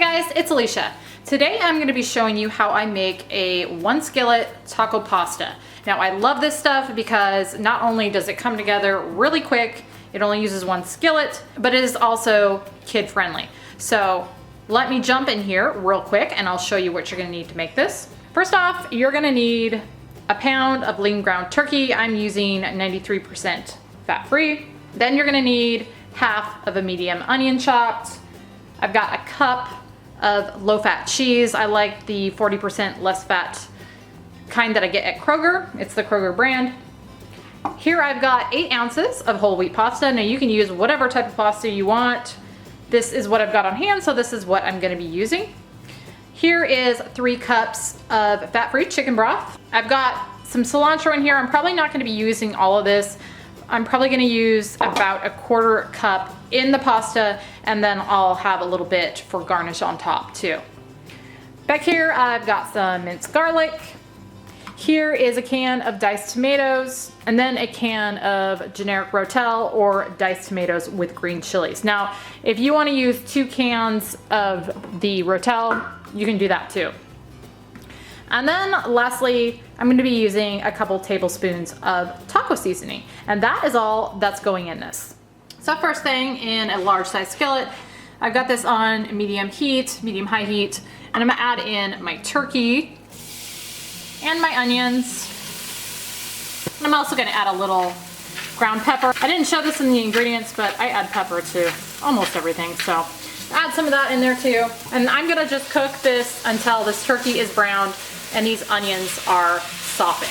Hey guys, it's Alicia. Today I'm going to be showing you how I make a one skillet taco pasta. Now I love this stuff because not only does it come together really quick, it only uses one skillet, but it is also kid friendly. So let me jump in here real quick and I'll show you what you're going to need to make this. First off, you're going to need a pound of lean ground turkey. I'm using 93% fat free. Then you're going to need half of a medium onion chopped. I've got a cup of low-fat cheese. I like the 40% less fat kind that I get at Kroger. It's the Kroger brand. Here I've got 8 ounces of whole wheat pasta. Now you can use whatever type of pasta you want. This is what I've got on hand, so this is what I'm gonna be using. Here is 3 cups of fat-free chicken broth. I've got some cilantro in here. I'm probably not gonna be using all of this. I'm probably gonna use about a 1/4 cup in the pasta, and then I'll have a little bit for garnish on top too. Back here, I've got some minced garlic. Here is a can of diced tomatoes, and then a can of generic rotel or diced tomatoes with green chilies. Now, if you wanna use 2 cans of the rotel, you can do that too. And then lastly, I'm going to be using a couple tablespoons of taco seasoning. And that is all that's going in this. So first thing, in a large size skillet, I've got this on medium heat, medium high heat, and I'm going to add in my turkey and my onions. And I'm also going to add a little ground pepper. I didn't show this in the ingredients, but I add pepper to almost everything. So add some of that in there too. And I'm going to just cook this until this turkey is browned and these onions are softened.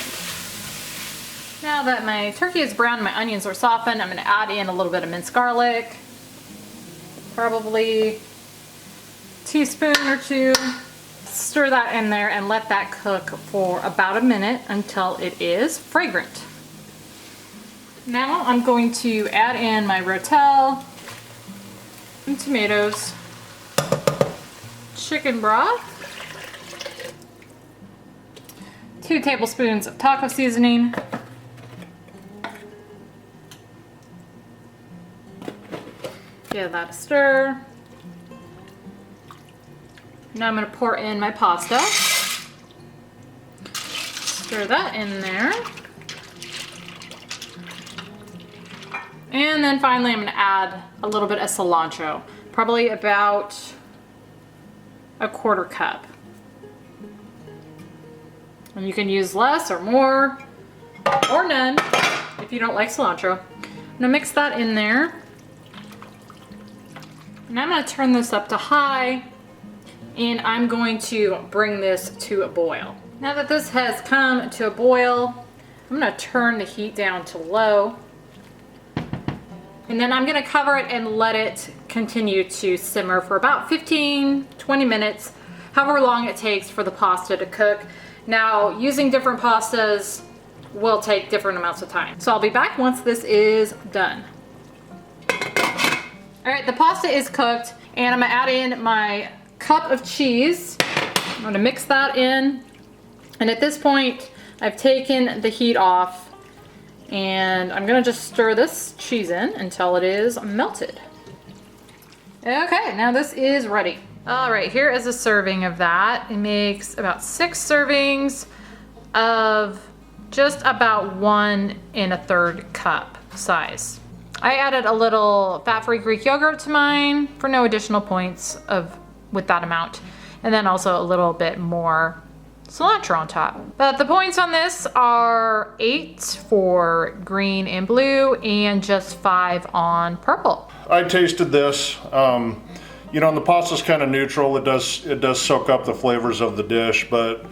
Now that my turkey is brown and my onions are softened, I'm going to add in a little bit of minced garlic, probably a teaspoon or 2. Stir that in there and let that cook for about a minute until it is fragrant. Now I'm going to add in my rotel and tomatoes, chicken broth, 2 tablespoons of taco seasoning, give that a stir. Now I'm going to pour in my pasta, stir that in there, and then finally I'm going to add a little bit of cilantro, probably about a 1/4 cup. And you can use less or more, or none, if you don't like cilantro. I'm gonna mix that in there. And I'm gonna turn this up to high, and I'm going to bring this to a boil. Now that this has come to a boil, I'm gonna turn the heat down to low. And then I'm gonna cover it and let it continue to simmer for about 15-20 minutes, however long it takes for the pasta to cook. Now, using different pastas will take different amounts of time. So I'll be back once this is done. All right, the pasta is cooked, and I'm gonna add in my cup of cheese. I'm gonna mix that in. And at this point, I've taken the heat off, and I'm gonna just stir this cheese in until it is melted. Okay, now this is ready. All right, here is a serving of that. It makes about 6 servings of just about 1 1/3 cup size. I added a little fat-free Greek yogurt to mine for no additional points with that amount. And then also a little bit more cilantro on top. But the points on this are 8 for green and blue and just 5 on purple. I tasted this. You know, and the pasta's kind of neutral. It does soak up the flavors of the dish, but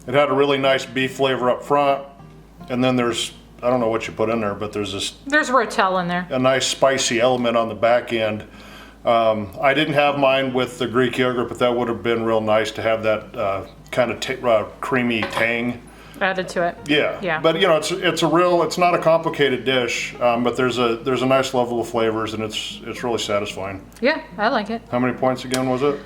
it had a really nice beef flavor up front. And then there's, I don't know what you put in there, but there's rotel in there. A nice spicy element on the back end. I didn't have mine with the Greek yogurt, but that would have been real nice to have that kind of creamy tang added to it. Yeah. But you know, it's not a complicated dish, but there's a nice level of flavors, and it's really satisfying. Yeah, I like it. How many points again was it?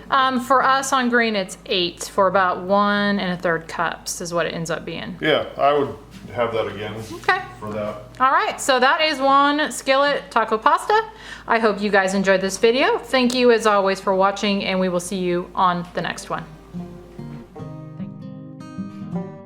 For us on green, it's 8 for about 1 1/3 cups is what it ends up being. Yeah, I would have that again Okay. for that. All right, so that is one skillet taco pasta. I hope you guys enjoyed this video. Thank you as always for watching, and we will see you on the next one. Thank you.